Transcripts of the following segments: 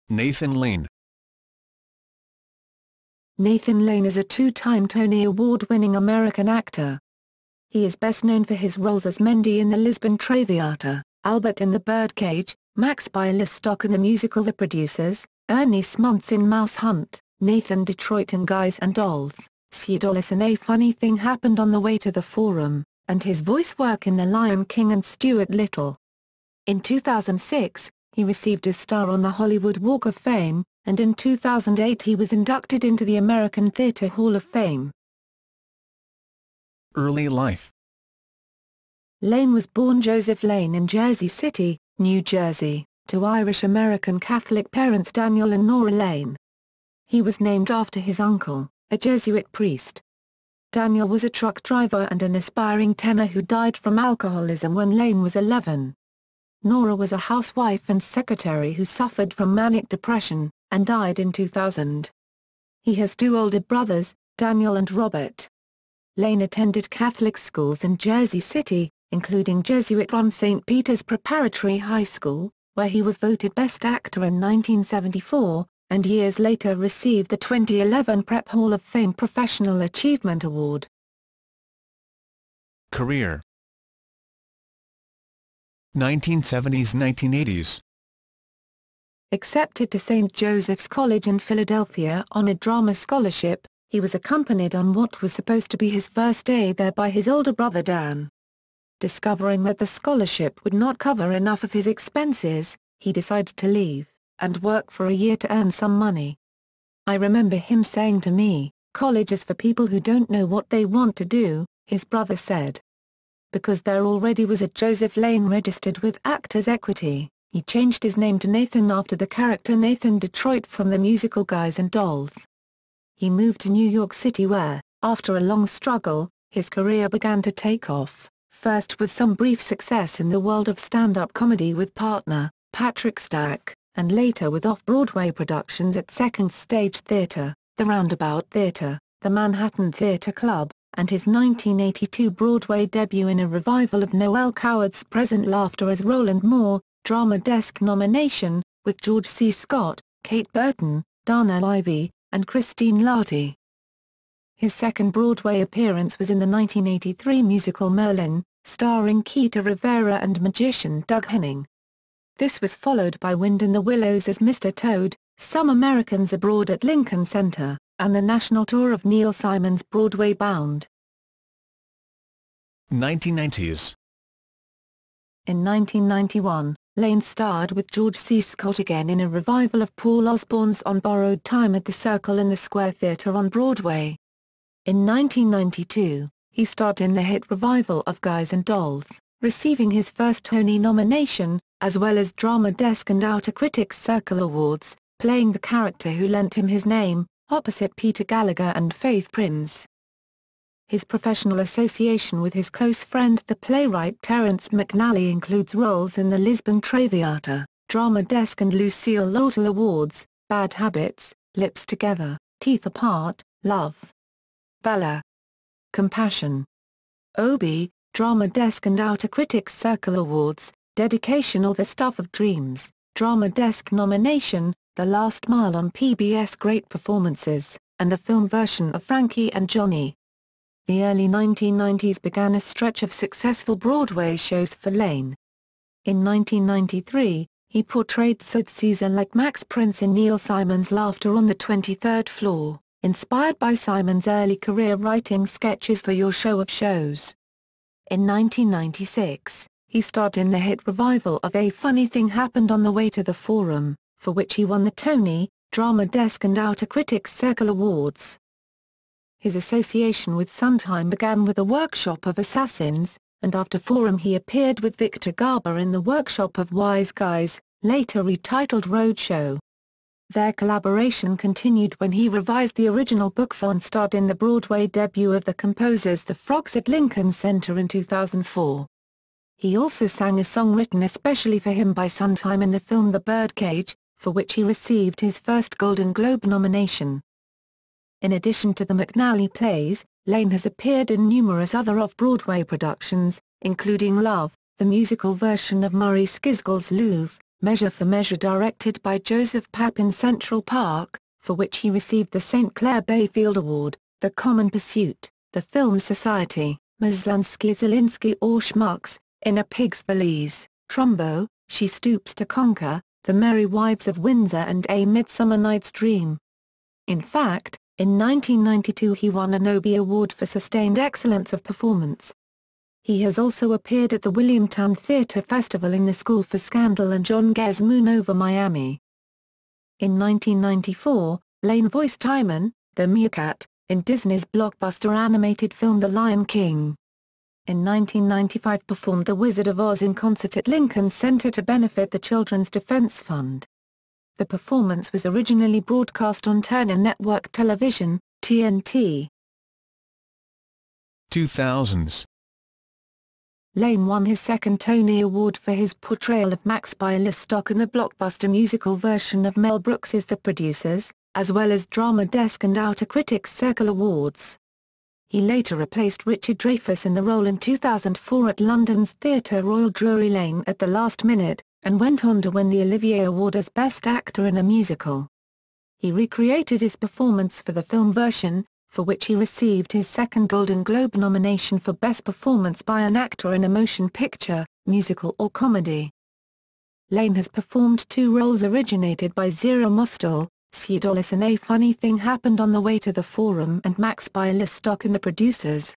Nathan Lane. Nathan Lane is a two-time Tony Award-winning American actor. He is best known for his roles as Mendy in the Lisbon Traviata, Albert in the Birdcage, Max Bialystock in the musical The Producers, Ernie Smuntz in MouseHunt, Nathan Detroit in Guys and Dolls, Pseudolus in A Funny Thing Happened on the Way to the Forum, and his voice work in The Lion King and Stuart Little. In 2006, he received a star on the Hollywood Walk of Fame, and in 2008 he was inducted into the American Theatre Hall of Fame. Early life. Lane was born Joseph Lane in Jersey City, New Jersey, to Irish-American Catholic parents Daniel and Nora Lane. He was named after his uncle, a Jesuit priest. Daniel was a truck driver and an aspiring tenor who died from alcoholism when Lane was 11. Nora was a housewife and secretary who suffered from manic depression, and died in 2000. He has two older brothers, Daniel and Robert. Lane attended Catholic schools in Jersey City, including Jesuit-run St. Peter's Preparatory High School, where he was voted Best Actor in 1974, and years later received the 2011 Prep Hall of Fame Professional Achievement Award. Career. 1970s–1980s. Accepted to St. Joseph's College in Philadelphia on a drama scholarship, he was accompanied on what was supposed to be his first day there by his older brother Dan. Discovering that the scholarship would not cover enough of his expenses, he decided to leave, and work for a year to earn some money. I remember him saying to me, "College is for people who don't know what they want to do," his brother said. Because there already was a Joseph Lane registered with Actors Equity, he changed his name to Nathan after the character Nathan Detroit from the musical Guys and Dolls. He moved to New York City where, after a long struggle, his career began to take off, first with some brief success in the world of stand-up comedy with partner, Patrick Stack, and later with off-Broadway productions at Second Stage Theatre, the Roundabout Theatre, the Manhattan Theatre Club, and his 1982 Broadway debut in a revival of Noel Coward's Present Laughter as Roland Moore, Drama Desk nomination, with George C. Scott, Kate Burton, Dana Ivey, and Christine Lahti. His second Broadway appearance was in the 1983 musical Merlin, starring Keita Rivera and magician Doug Henning. This was followed by Wind in the Willows as Mr. Toad, Some Americans Abroad at Lincoln Center, and the national tour of Neil Simon's Broadway Bound. 1990s. In 1991, Lane starred with George C. Scott again in a revival of Paul Osborne's On Borrowed Time at the Circle in the Square Theatre on Broadway. In 1992, he starred in the hit revival of Guys and Dolls, receiving his first Tony nomination, as well as Drama Desk and Outer Critics Circle Awards, playing the character who lent him his name, opposite Peter Gallagher and Faith Prinze. His professional association with his close friend the playwright Terence McNally includes roles in the Lisbon Traviata, Drama Desk and Lucille Lortel Awards, Bad Habits, Lips Together, Teeth Apart, Love, Bella, Compassion, Obie, Drama Desk and Outer Critics Circle Awards, Dedication or The Stuff of Dreams, Drama Desk nomination, The Last Mile on PBS Great Performances, and the film version of Frankie and Johnny. The early 1990s began a stretch of successful Broadway shows for Lane. In 1993, he portrayed Sid Caesar like Max Prince in Neil Simon's Laughter on the 23rd Floor, inspired by Simon's early career writing sketches for Your Show of Shows. In 1996, he starred in the hit revival of A Funny Thing Happened on the Way to the Forum, for which he won the Tony, Drama Desk and Outer Critics Circle Awards. His association with Sondheim began with The Workshop of Assassins, and after Forum he appeared with Victor Garber in The Workshop of Wise Guys, later retitled Roadshow. Their collaboration continued when he revised the original book for and starred in the Broadway debut of the composers The Frogs at Lincoln Center in 2004. He also sang a song written especially for him by Sondheim in the film The Birdcage, for which he received his first Golden Globe nomination. In addition to the McNally plays, Lane has appeared in numerous other off-Broadway productions, including Love, the musical version of Murray Skizgall's Louvre, Measure for Measure directed by Joseph Papp in Central Park, for which he received the St. Clair Bayfield Award, The Common Pursuit, The Film Society, Mzlansky Zielinski or Schmucks, In a Pig's Valise, Trumbo, She Stoops to Conquer, The Merry Wives of Windsor and A Midsummer Night's Dream. In fact, in 1992 he won an Obie Award for Sustained Excellence of Performance. He has also appeared at the Williamtown Theatre Festival in The School for Scandal and John Gay's Moon Over Miami. In 1994, Lane voiced Timon, the meerkat, in Disney's blockbuster animated film The Lion King. In 1995 performed The Wizard of Oz in concert at Lincoln Center to benefit the Children's Defense Fund. The performance was originally broadcast on Turner Network Television, TNT. 2000s. Lane won his second Tony Award for his portrayal of Max Bialystock in the blockbuster musical version of Mel Brooks's The Producers, as well as Drama Desk and Outer Critics Circle Awards. He later replaced Richard Dreyfuss in the role in 2004 at London's Theatre Royal Drury Lane at the last minute, and went on to win the Olivier Award as Best Actor in a Musical. He recreated his performance for the film version, for which he received his second Golden Globe nomination for Best Performance by an Actor in a Motion Picture, Musical or Comedy. Lane has performed two roles originated by Zero Mostel, Pseudolus in A Funny Thing Happened on the Way to the Forum and Max Bialystock in The Producers.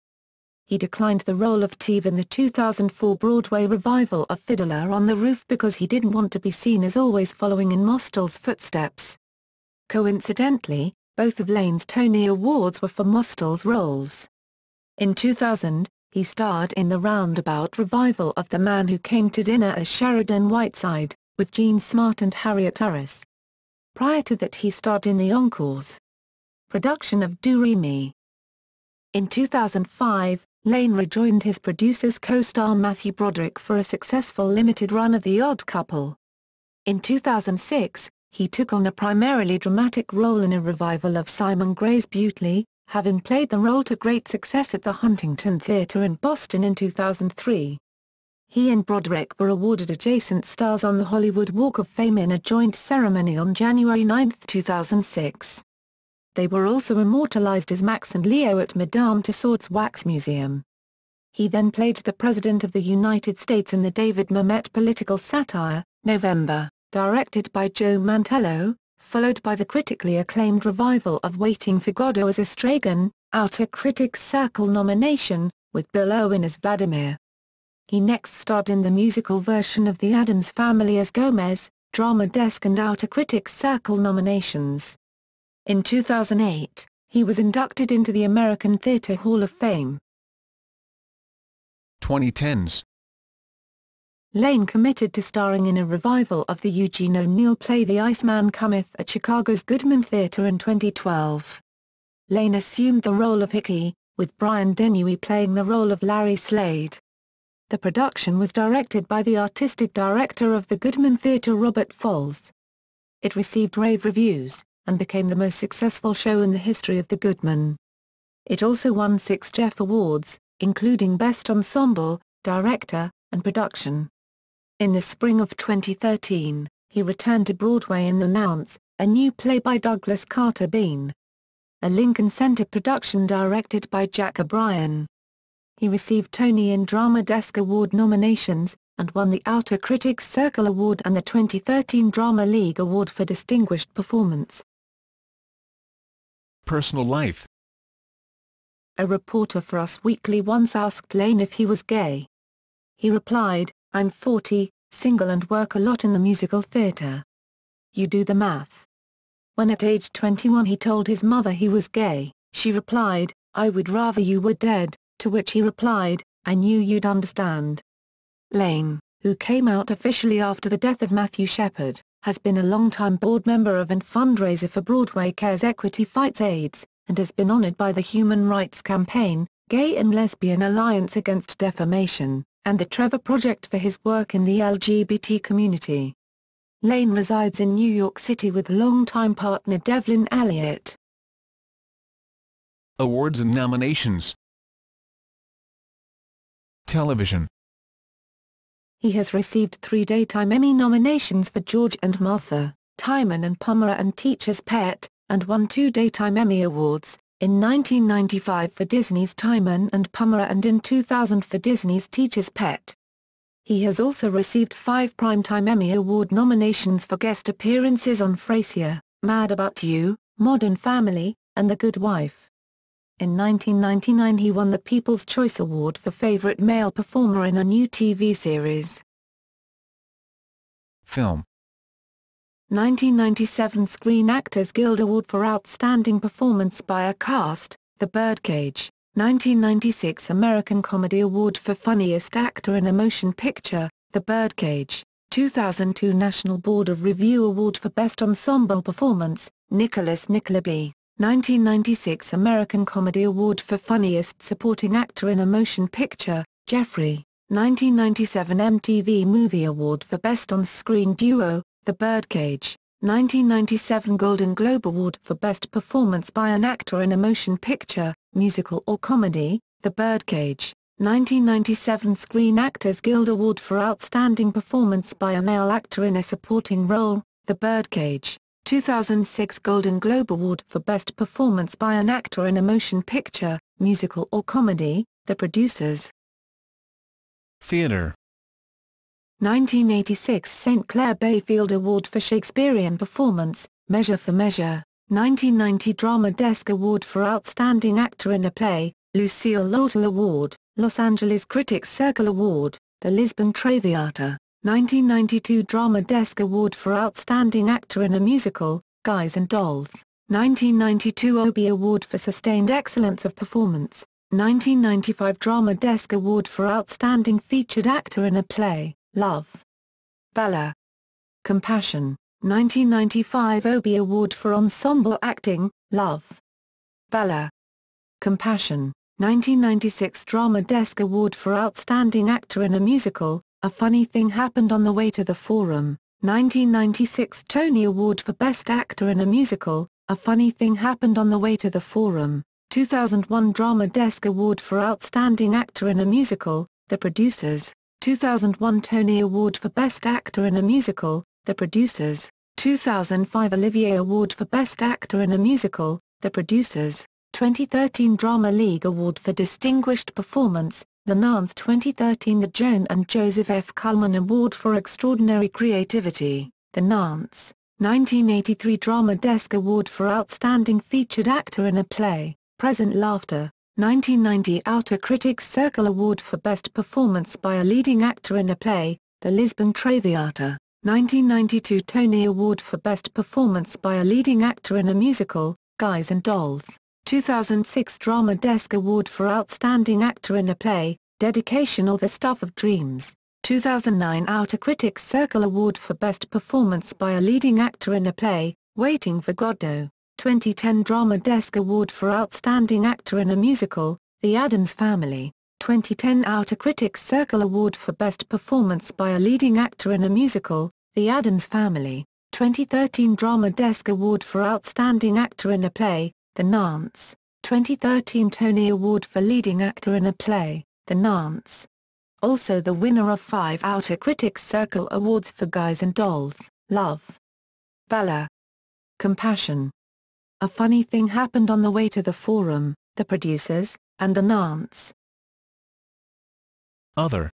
He declined the role of Teve in the 2004 Broadway revival of Fiddler on the Roof because he didn't want to be seen as always following in Mostel's footsteps. Coincidentally, both of Lane's Tony Awards were for Mostel's roles. In 2000, he starred in the roundabout revival of The Man Who Came to Dinner as Sheridan Whiteside, with Jean Smart and Harriet Turris. Prior to that he starred in the Encores production of Do Re Mi. In 2005, Lane rejoined his Producers co-star Matthew Broderick for a successful limited run of The Odd Couple. In 2006, he took on a primarily dramatic role in a revival of Simon Gray's Beauty, having played the role to great success at the Huntington Theatre in Boston in 2003. He and Broderick were awarded adjacent stars on the Hollywood Walk of Fame in a joint ceremony on January 9, 2006. They were also immortalized as Max and Leo at Madame Tussauds Wax Museum. He then played the President of the United States in the David Mamet political satire, November, directed by Joe Mantello, followed by the critically acclaimed revival of Waiting for Godot as Estragon, Outer Critics Circle nomination, with Bill Owen as Vladimir. He next starred in the musical version of The Addams Family as Gomez, Drama Desk and Outer Critics Circle nominations. In 2008, he was inducted into the American Theatre Hall of Fame. 2010s. Lane committed to starring in a revival of the Eugene O'Neill play The Iceman Cometh at Chicago's Goodman Theatre in 2012. Lane assumed the role of Hickey, with Brian Dennehy playing the role of Larry Slade. The production was directed by the artistic director of the Goodman Theatre Robert Falls. It received rave reviews, and became the most successful show in the history of the Goodman. It also won 6 Jeff Awards, including Best Ensemble, Director, and Production. In the spring of 2013, he returned to Broadway in The Nounce, a new play by Douglas Carter Beane. A Lincoln Center production directed by Jack O'Brien. He received Tony and Drama Desk Award nominations, and won the Outer Critics Circle Award and the 2013 Drama League Award for Distinguished Performance. Personal life. A reporter for Us Weekly once asked Lane if he was gay. He replied, "I'm 40, single and work a lot in the musical theatre. You do the math." When at age 21 he told his mother he was gay, she replied, "I would rather you were dead," to which he replied, "I knew you'd understand." Lane, who came out officially after the death of Matthew Shepard, has been a longtime board member of and fundraiser for Broadway Cares Equity Fights AIDS, and has been honored by the Human Rights Campaign, Gay and Lesbian Alliance Against Defamation, and the Trevor Project for his work in the LGBT community. Lane resides in New York City with longtime partner Devlin Elliott. Awards and nominations. Television. He has received 3 Daytime Emmy nominations for George and Martha, Timon and Pumbaa and Teacher's Pet, and won 2 Daytime Emmy Awards, in 1995 for Disney's Timon and Pumbaa and in 2000 for Disney's Teacher's Pet. He has also received 5 Primetime Emmy Award nominations for guest appearances on Frasier, Mad About You, Modern Family, and The Good Wife. In 1999 he won the People's Choice Award for Favorite Male Performer in a New TV Series. Film. 1997 Screen Actors Guild Award for Outstanding Performance by a Cast, The Birdcage. 1996 American Comedy Award for Funniest Actor in a Motion Picture, The Birdcage. 2002 National Board of Review Award for Best Ensemble Performance, Nicholas Nickleby. 1996 American Comedy Award for Funniest Supporting Actor in a Motion Picture, Jeffrey. 1997 MTV Movie Award for Best On-Screen Duo, The Birdcage. 1997 Golden Globe Award for Best Performance by an Actor in a Motion Picture, Musical or Comedy, The Birdcage. 1997 Screen Actors Guild Award for Outstanding Performance by a Male Actor in a Supporting Role, The Birdcage. 2006 Golden Globe Award for Best Performance by an Actor in a Motion Picture, Musical or Comedy, The Producers. Theater. 1986 St. Clair Bayfield Award for Shakespearean Performance, Measure for Measure. 1990 Drama Desk Award for Outstanding Actor in a Play, Lucille Lortel Award, Los Angeles Critics Circle Award, The Lisbon Traviata. 1992 Drama Desk Award for Outstanding Actor in a Musical, Guys and Dolls. 1992 Obie Award for Sustained Excellence of Performance. 1995 Drama Desk Award for Outstanding Featured Actor in a Play, Love. Bella. Compassion. 1995 Obie Award for Ensemble Acting, Love. Bella. Compassion. 1996 Drama Desk Award for Outstanding Actor in a Musical, A Funny Thing Happened on the Way to the Forum. 1996 Tony Award for Best Actor in a Musical, A Funny Thing Happened on the Way to the Forum. 2001 Drama Desk Award for Outstanding Actor in a Musical, The Producers. 2001 Tony Award for Best Actor in a Musical, The Producers. 2005 Olivier Award for Best Actor in a Musical, The Producers. 2013 Drama League Award for Distinguished Performance, The Nance. 2013 The Joan and Joseph F. Cullman Award for Extraordinary Creativity, The Nance. 1983 Drama Desk Award for Outstanding Featured Actor in a Play, Present Laughter. 1990 Outer Critics Circle Award for Best Performance by a Leading Actor in a Play, The Lisbon Traviata. 1992 Tony Award for Best Performance by a Leading Actor in a Musical, Guys and Dolls. 2006 Drama Desk Award for Outstanding Actor in a Play, Dedication or The Stuff of Dreams. 2009 Outer Critics Circle Award for Best Performance by a Leading Actor in a Play, Waiting for Godot. 2010 Drama Desk Award for Outstanding Actor in a Musical, The Addams Family. 2010 Outer Critics Circle Award for Best Performance by a Leading Actor in a Musical, The Addams Family. 2013 Drama Desk Award for Outstanding Actor in a Play, The Nance. 2013 Tony Award for Leading Actor in a Play, The Nance. Also the winner of 5 Outer Critics Circle Awards for Guys and Dolls, Love. Bella. Compassion. A Funny Thing Happened on the Way to the Forum, The Producers, and The Nance. Other.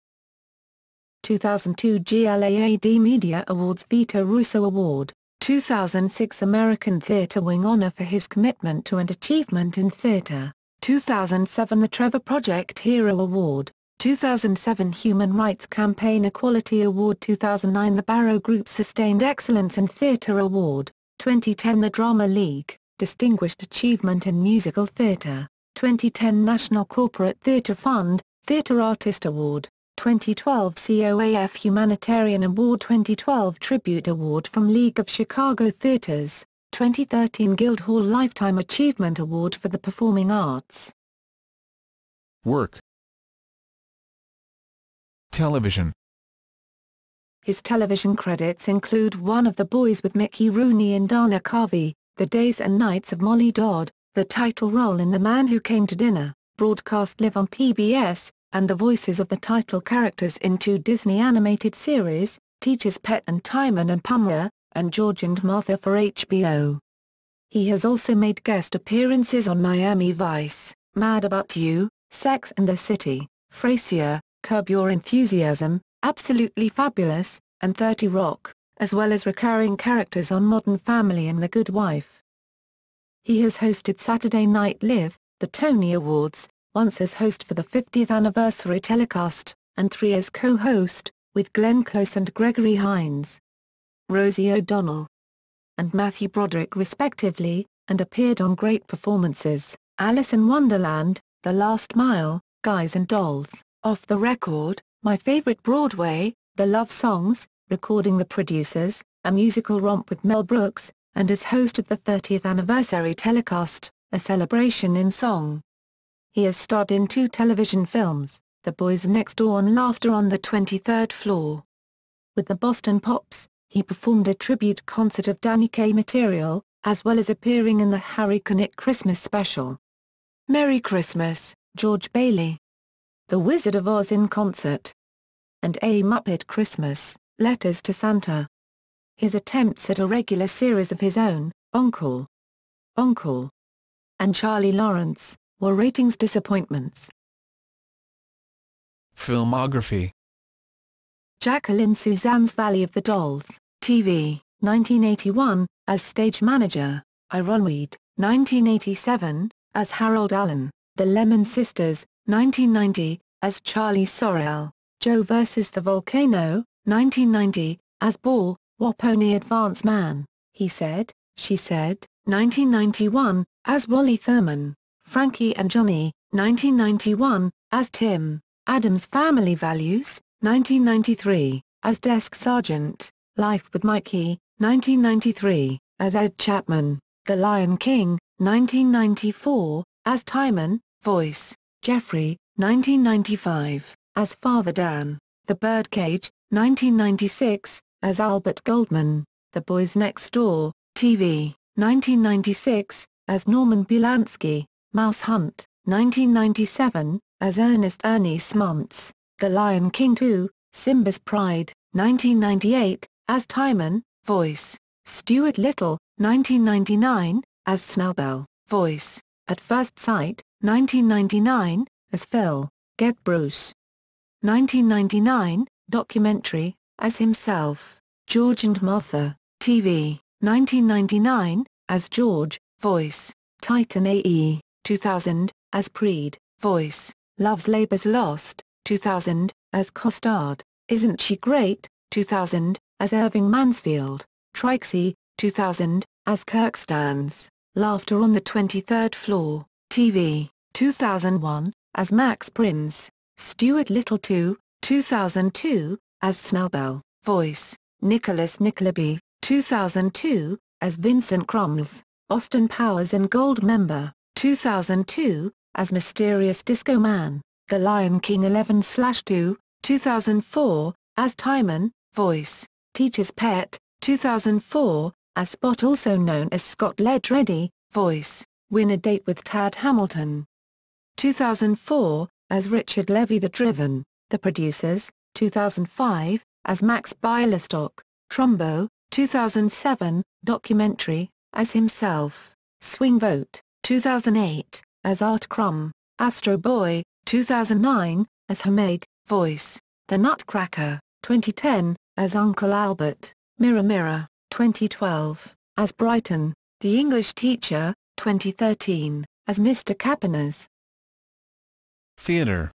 2002 GLAAD Media Awards Vito Russo Award. 2006 American Theatre Wing Honor for his commitment to and achievement in theatre. 2007 The Trevor Project Hero Award. 2007 Human Rights Campaign Equality Award. 2009 The Barrow Group Sustained Excellence in Theatre Award. 2010 The Drama League, Distinguished Achievement in Musical Theatre. 2010 National Corporate Theatre Fund, Theatre Artist Award. 2012 COAF Humanitarian Award. 2012 Tribute Award from League of Chicago Theatres. 2013 Guildhall Lifetime Achievement Award for the Performing Arts. Work. Television. His television credits include One of the Boys with Mickey Rooney and Dana Carvey, The Days and Nights of Molly Dodd, the title role in The Man Who Came to Dinner, broadcast live on PBS, and the voices of the title characters in 2 Disney animated series, Teacher's Pet and Timon and Pumbaa, and George and Martha for HBO. He has also made guest appearances on Miami Vice, Mad About You, Sex and the City, Frasier, Curb Your Enthusiasm, Absolutely Fabulous, and 30 Rock, as well as recurring characters on Modern Family and The Good Wife. He has hosted Saturday Night Live, the Tony Awards, once as host for the 50th anniversary telecast, and 3 as co-host, with Glenn Close and Gregory Hines, Rosie O'Donnell, and Matthew Broderick respectively, and appeared on Great Performances, Alice in Wonderland, The Last Mile, Guys and Dolls, Off the Record, My Favorite Broadway, The Love Songs, Recording the Producers, a musical romp with Mel Brooks, and as host of the 30th anniversary telecast, A Celebration in Song. He has starred in 2 television films, The Boys Next Door and Laughter on the 23rd Floor. With the Boston Pops, he performed a tribute concert of Danny Kaye material, as well as appearing in the Harry Connick Christmas special. Merry Christmas, George Bailey. The Wizard of Oz in Concert. And A Muppet Christmas, Letters to Santa. His attempts at a regular series of his own, Encore! Encore! And Charlie Lawrence, were ratings disappointments. Filmography. Jacqueline Suzanne's Valley of the Dolls, TV, 1981, as stage manager, Ironweed, 1987, as Harold Allen, The Lemon Sisters, 1990, as Charlie Sorrell, Joe vs. the Volcano, 1990, as Ball, Waponi Advance Man, He Said, She Said, 1991, as Wally Thurman, Frankie and Johnny, 1991, as Tim, Adam's Family Values, 1993, as Desk Sergeant, Life with Mikey, 1993, as Ed Chapman, The Lion King, 1994, as Timon, Voice, Jeffrey, 1995, as Father Dan, The Birdcage, 1996, as Albert Goldman, The Boys Next Door, TV, 1996, as Norman Bulansky, MouseHunt, 1997, as Ernie Smuntz, The Lion King 2, Simba's Pride, 1998, as Timon, Voice, Stuart Little, 1999, as Snowbell, Voice, At First Sight, 1999, as Phil, Get Bruce. 1999, documentary, as himself, George and Martha, TV, 1999, as George, Voice, Titan AE, 2000, as Preed, Voice, Love's Labour's Lost, 2000, as Costard, Isn't She Great, 2000, as Irving Mansfield, Trixie, 2000, as Kirkstands, Laughter on the 23rd Floor, TV, 2001, as Max Prince, Stuart Little 2, 2002, as Snowbell, Voice, Nicholas Nickleby, 2002, as Vincent Crumls, Austin Powers and Goldmember, 2002, as Mysterious Disco Man, The Lion King 11/2, 2004, as Timon, Voice, Teacher's Pet, 2004, as Spot also known as Scott Ledreddy, Voice, Win a Date with Tad Hamilton. 2004, as Richard Levy the Driven, The Producers, 2005, as Max Bialystock, Trumbo, 2007, documentary, as himself, Swing Vote, 2008, as Art Crumb, Astro Boy, 2009, as Hameg, Voice, The Nutcracker, 2010, as Uncle Albert, Mirror Mirror, 2012, as Brighton, The English Teacher, 2013, as Mr. Capinas. Theater.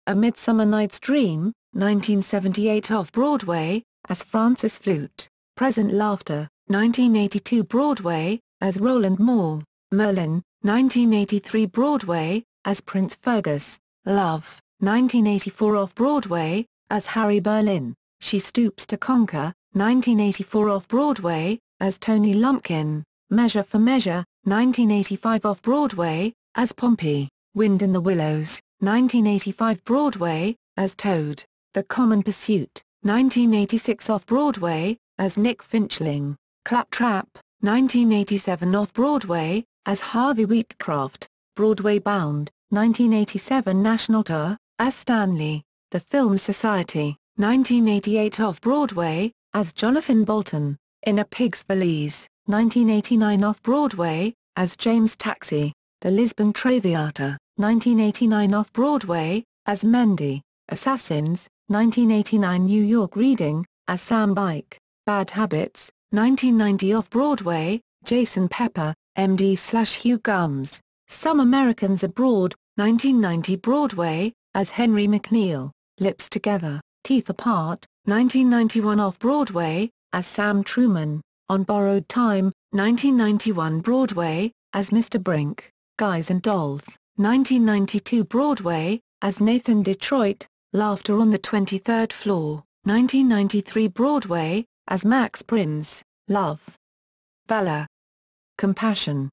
A Midsummer Night's Dream, 1978 off-Broadway, as Francis Flute, Present Laughter, 1982 Broadway, as Roland Moore, Merlin, 1983 Broadway, as Prince Fergus, Love, 1984 off-Broadway, as Harry Berlin, She Stoops to Conquer, 1984 off-Broadway, as Tony Lumpkin, Measure for Measure, 1985 off-Broadway, as Pompey, Wind in the Willows, 1985 Broadway, as Toad, The Common Pursuit, 1986 off-Broadway, as Nick Finchling, Claptrap, 1987 off-Broadway, as Harvey Wheatcraft, Broadway Bound, 1987 National Tour, as Stanley, The Film Society, 1988 Off-Broadway, as Jonathan Bolton, In a Pig's Valise, 1989 Off-Broadway, as James Taxi, The Lisbon Traviata, 1989 Off-Broadway, as Mendy, Assassins, 1989 New York Reading, as Sam Bike, Bad Habits, 1990 Off-Broadway, Jason Pepper, MD/Hugh Gums, Some Americans Abroad, 1990 Broadway, as Henry McNeil, Lips Together, Teeth Apart, 1991 Off-Broadway, as Sam Truman, On Borrowed Time, 1991 Broadway, as Mr. Brink, Guys and Dolls, 1992 Broadway, as Nathan Detroit, Laughter on the 23rd Floor, 1993 Broadway, as Max Prince, Love, Valor, Compassion.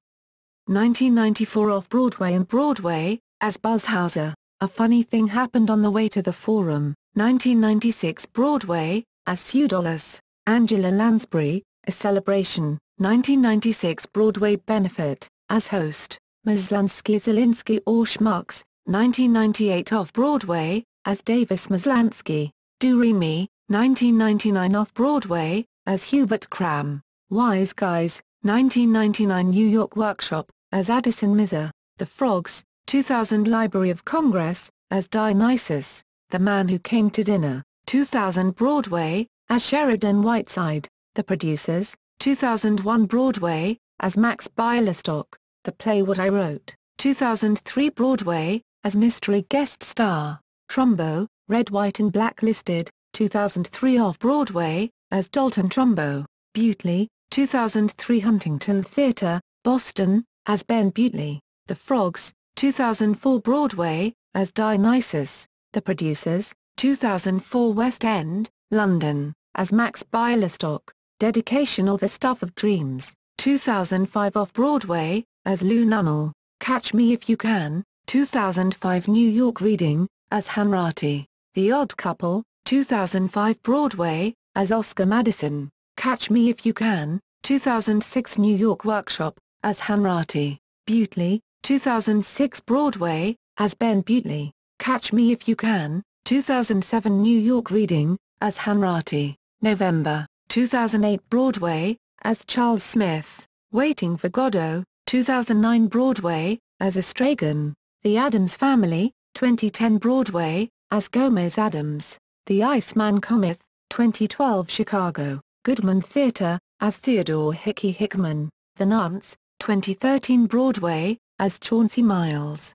1994 Off-Broadway and Broadway, as Buzz Hauser, A Funny Thing Happened on the Way to the Forum, 1996 Broadway, as Pseudolus, Angela Lansbury, A Celebration, 1996 Broadway Benefit, as Host, Maslansky Zielinski or Schmucks, 1998 Off-Broadway, as Davis Maslansky, Do Re Mi, 1999 Off-Broadway, as Hubert Cram, Wise Guys, 1999 New York Workshop, as Addison Mizer, The Frogs, 2000 Library of Congress, as Dionysus, The Man Who Came to Dinner, 2000 Broadway, as Sheridan Whiteside, The Producers, 2001 Broadway, as Max Bialystock, The Play What I Wrote, 2003 Broadway, as Mystery Guest Star, Trumbo, Red White and Blacklisted, 2003 Off-Broadway, as Dalton Trumbo, Butley, 2003 Huntington Theatre, Boston, as Ben Butley, The Frogs, 2004 Broadway, as Dionysus, The Producers, 2004 West End, London, as Max Bialystock, Dedication or The Stuff of Dreams, 2005 Off-Broadway, as Lou Nunnall, Catch Me If You Can, 2005 New York Reading, as Hanratty, The Odd Couple, 2005 Broadway, as Oscar Madison, Catch Me If You Can, 2006 New York Workshop, as Hanratty, Butley, 2006 Broadway, as Ben Butley, Catch Me If You Can, 2007 New York Reading, as Hanratty, November, 2008 Broadway, as Charles Smith, Waiting for Godot, 2009 Broadway, as Estragon, The Addams Family, 2010 Broadway, as Gomez Addams, The Iceman Cometh, 2012 Chicago, Goodman Theatre, as Theodore Hickey Hickman, The Nunts, 2013 Broadway, as Chauncey Miles.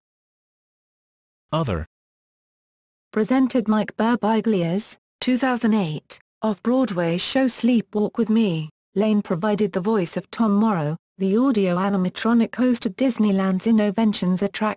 Other. Presented Mike Birbiglia's, 2008, off-Broadway show Sleepwalk with Me. Lane provided the voice of Tom Morrow, the audio animatronic host at Disneyland's Innoventions attraction.